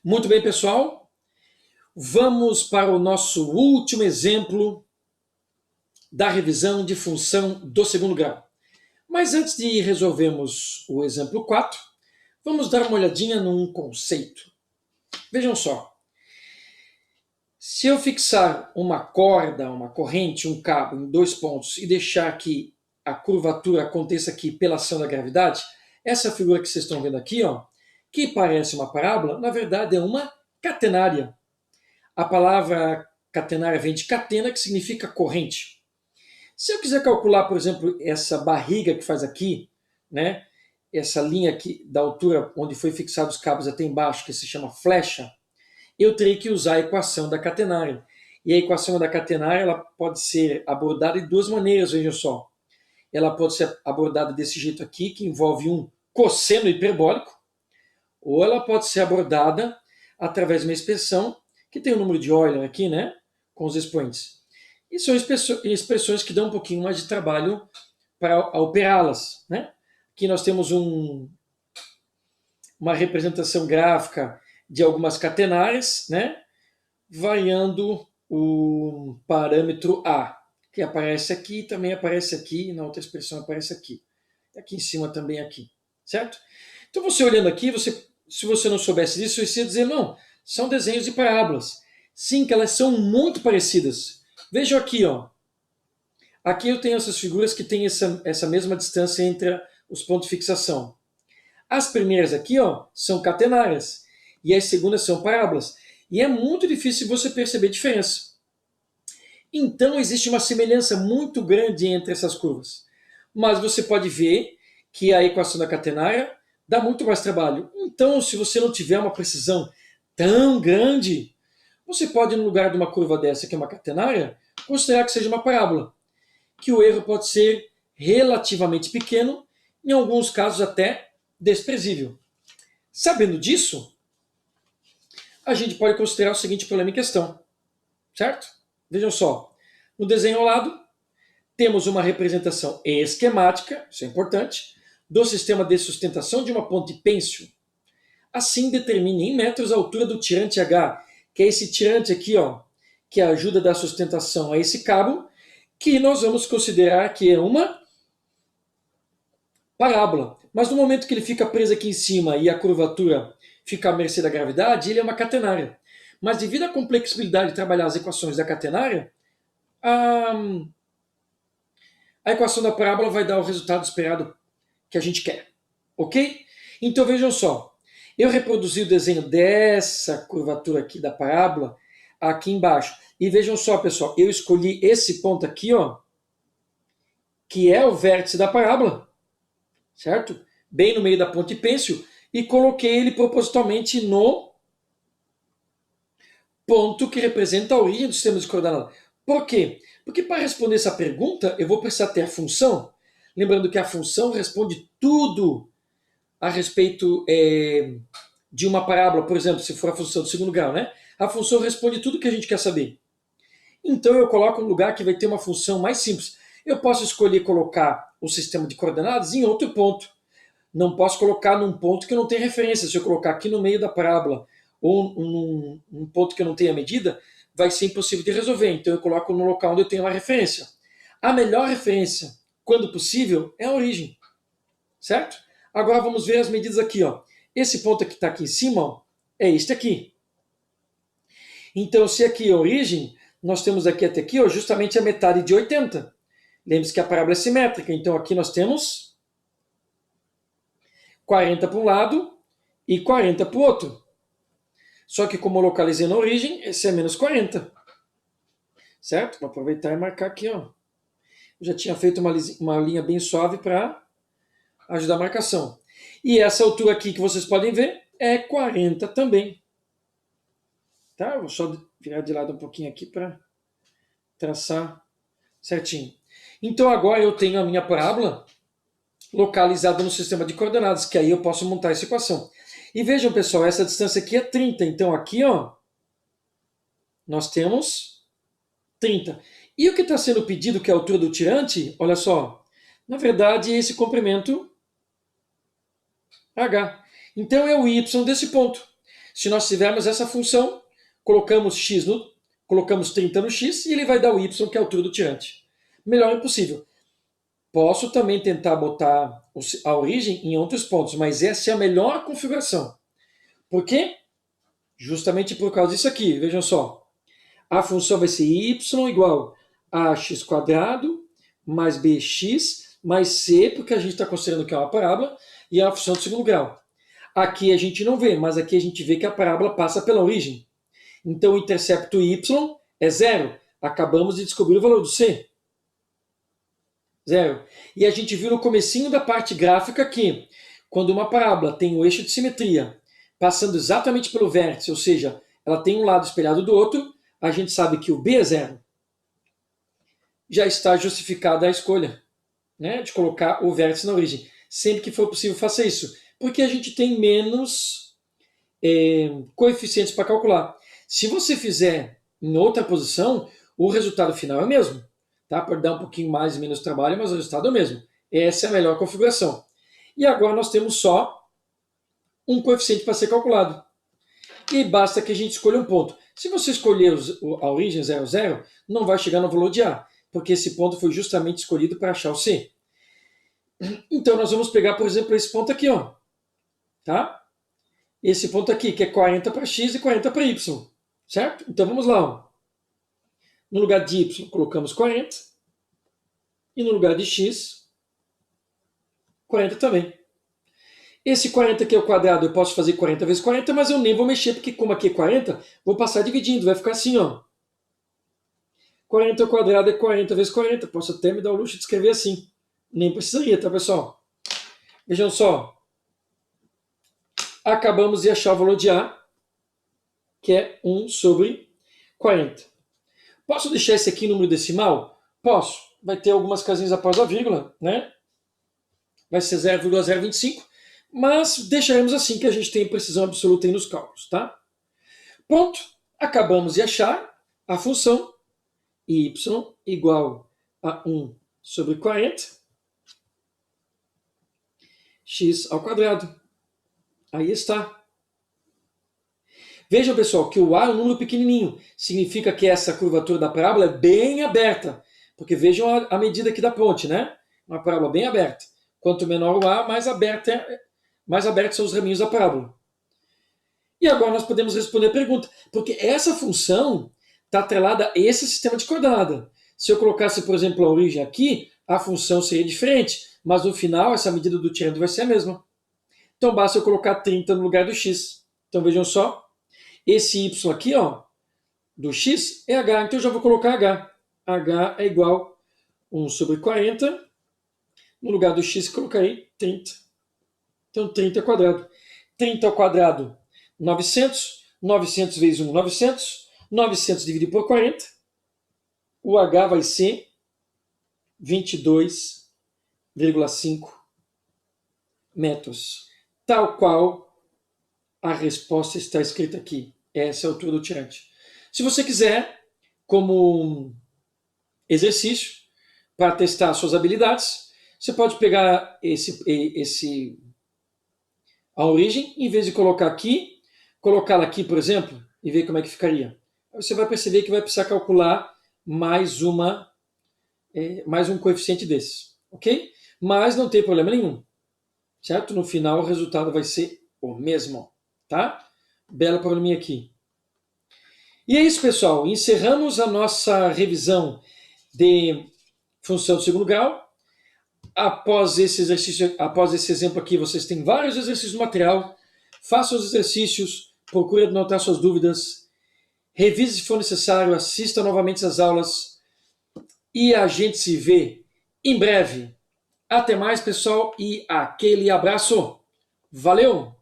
Muito bem, pessoal. Vamos para o nosso último exemplo da revisão de função do segundo grau. Mas antes de resolvermos o exemplo 4, vamos dar uma olhadinha num conceito. Vejam só. Se eu fixar uma corda, uma corrente, um cabo em 2 pontos e deixar que a curvatura aconteça aqui pela ação da gravidade, essa figura que vocês estão vendo aqui, que parece uma parábola, na verdade é uma catenária. A palavra catenária vem de catena, que significa corrente. Se eu quiser calcular, por exemplo, essa barriga que faz aqui, né, essa linha aqui da altura onde foi fixados os cabos até embaixo, que se chama flecha, eu terei que usar a equação da catenária. E a equação da catenária ela pode ser abordada de 2 maneiras, vejam só. Ela pode ser abordada desse jeito aqui, que envolve um cosseno hiperbólico, ou ela pode ser abordada através de uma expressão que tem o número de Euler aqui, né, com os expoentes. E são expressões que dão um pouquinho mais de trabalho para operá-las, né? Aqui nós temos uma representação gráfica de algumas catenárias, né, variando o parâmetro A, que aparece aqui, também aparece aqui, na outra expressão aparece aqui. Aqui em cima também aqui, certo? Então você olhando aqui, se você não soubesse disso, você ia dizer, não, são desenhos de parábolas. Sim, que elas são muito parecidas. Vejam aqui, Aqui eu tenho essas figuras que têm essa mesma distância entre os pontos de fixação. As primeiras aqui, são catenárias. E as segundas são parábolas. E é muito difícil você perceber a diferença. Então existe uma semelhança muito grande entre essas curvas. Mas você pode ver que a equação da catenária dá muito mais trabalho. Então, se você não tiver uma precisão tão grande, você pode, no lugar de uma curva dessa, que é uma catenária, considerar que seja uma parábola, que o erro pode ser relativamente pequeno, em alguns casos até desprezível. Sabendo disso, a gente pode considerar o seguinte problema em questão, certo? Vejam só, no desenho ao lado, temos uma representação esquemática, isso é importante, do sistema de sustentação de uma ponte pênsil. Assim, determine em metros a altura do tirante H, que é esse tirante aqui, que ajuda a dar sustentação a esse cabo, que nós vamos considerar que é uma parábola. Mas no momento que ele fica preso aqui em cima e a curvatura fica à mercê da gravidade, ele é uma catenária. Mas devido à complexibilidade de trabalhar as equações da catenária, a equação da parábola vai dar o resultado esperado que a gente quer. Ok? Então vejam só. Eu reproduzi o desenho dessa curvatura aqui da parábola aqui embaixo. E vejam só, pessoal, eu escolhi esse ponto aqui, que é o vértice da parábola, certo? Bem no meio da ponte pênsil, e coloquei ele propositalmente no ponto que representa a origem do sistema de coordenadas. Por quê? Porque para responder essa pergunta, eu vou precisar ter a função. Lembrando que a função responde tudo a respeito de uma parábola, por exemplo, se for a função do segundo grau, né? A função responde tudo que a gente quer saber. Então eu coloco um lugar que vai ter uma função mais simples. Eu posso escolher colocar o sistema de coordenadas em outro ponto. Não posso colocar num ponto que não tem referência. Se eu colocar aqui no meio da parábola ou num ponto que eu não tenha medida, vai ser impossível de resolver. Então eu coloco no local onde eu tenho uma referência. A melhor referência, quando possível, é a origem. Certo? Agora vamos ver as medidas aqui. Esse ponto que está aqui em cima é este aqui. Então, se aqui é a origem, nós temos aqui até aqui justamente a metade de 80. Lembre-se que a parábola é simétrica. Então aqui nós temos 40 para um lado e 40 para o outro. Só que como eu localizei na origem, esse é menos 40. Certo? Vou aproveitar e marcar aqui. Eu já tinha feito uma linha bem suave para ajudar a marcação. E essa altura aqui que vocês podem ver é 40 também. Tá? Vou só virar de lado um pouquinho aqui para traçar certinho. Então agora eu tenho a minha parábola localizada no sistema de coordenadas, que aí eu posso montar essa equação. E vejam, pessoal, essa distância aqui é 30. Então aqui, nós temos 30. E o que está sendo pedido, que é a altura do tirante, olha só, na verdade é esse comprimento H. Então é o y desse ponto. Se nós tivermos essa função, colocamos 30 no x e ele vai dar o y, que é a altura do tirante. Melhor impossível. Posso também tentar botar a origem em outros pontos, mas essa é a melhor configuração. Por quê? Justamente por causa disso aqui. Vejam só. A função vai ser y igual a x² mais bx mais c, porque a gente está considerando que é uma parábola, e é uma função de segundo grau. Aqui a gente não vê, mas aqui a gente vê que a parábola passa pela origem. Então o intercepto y é 0. Acabamos de descobrir o valor do c. 0. E a gente viu no comecinho da parte gráfica que, quando uma parábola tem um eixo de simetria passando exatamente pelo vértice, ou seja, ela tem um lado espelhado do outro, a gente sabe que o b é 0. Já está justificada a escolha, né, de colocar o vértice na origem. Sempre que for possível, faça isso. Porque a gente tem menos coeficientes para calcular. Se você fizer em outra posição, o resultado final é o mesmo. Tá? Pode dar um pouquinho mais e menos trabalho, mas o resultado é o mesmo. Essa é a melhor configuração. E agora nós temos só um coeficiente para ser calculado. E basta que a gente escolha um ponto. Se você escolher a origem 0, 0, não vai chegar no valor de A, porque esse ponto foi justamente escolhido para achar o C. Então nós vamos pegar, por exemplo, esse ponto aqui, ó. Tá? Esse ponto aqui, que é 40 para x e 40 para y. Certo? Então vamos lá. Ó. No lugar de y, colocamos 40. E no lugar de x, 40 também. Esse 40 aqui ao quadrado, eu posso fazer 40 vezes 40, mas eu nem vou mexer, porque como aqui é 40, vou passar dividindo, vai ficar assim, ó. 40 ao quadrado é 40 vezes 40. Posso até me dar o luxo de escrever assim. Nem precisaria, tá, pessoal? Vejam só. Acabamos de achar o valor de A, que é 1 sobre 40. Posso deixar esse aqui em número decimal? Posso. Vai ter algumas casinhas após a vírgula, né? Vai ser 0,025, mas deixaremos assim que a gente tem precisão absoluta aí nos cálculos, tá? Pronto. Acabamos de achar a função y igual a 1 sobre 40 x ao quadrado. Aí está. Vejam, pessoal, que o A é um número pequenininho. Significa que essa curvatura da parábola é bem aberta. Porque vejam a medida aqui da ponte, né? Uma parábola bem aberta. Quanto menor o A, mais abertos são os raminhos da parábola. E agora nós podemos responder a pergunta. Porque essa função está atrelada a esse sistema de coordenada. Se eu colocasse, por exemplo, a origem aqui, a função seria diferente. Mas no final, essa medida do tirante vai ser a mesma. Então basta eu colocar 30 no lugar do x. Então vejam só. Esse y aqui, ó, do x é h. Então eu já vou colocar h. h é igual a 1 sobre 40. No lugar do x, colocarei 30. Então 30 ao quadrado. 30 ao quadrado, 900. 900 vezes 1, 900. 900 dividido por 40. O h vai ser 22,5 metros. Tal qual a resposta está escrita aqui. Essa é a altura do tirante. Se você quiser, como exercício, para testar suas habilidades, você pode pegar a origem, em vez de colocar aqui, colocá-la aqui, por exemplo, e ver como é que ficaria. Você vai perceber que vai precisar calcular mais um coeficiente desses, ok? Mas não tem problema nenhum, certo? No final o resultado vai ser o mesmo, tá? Belo probleminha aqui. E é isso, pessoal. Encerramos a nossa revisão de função de segundo grau. Após esse exemplo aqui, vocês têm vários exercícios no material. Façam os exercícios, procure anotar suas dúvidas, revise se for necessário, assista novamente às aulas e a gente se vê em breve. Até mais, pessoal, e aquele abraço. Valeu!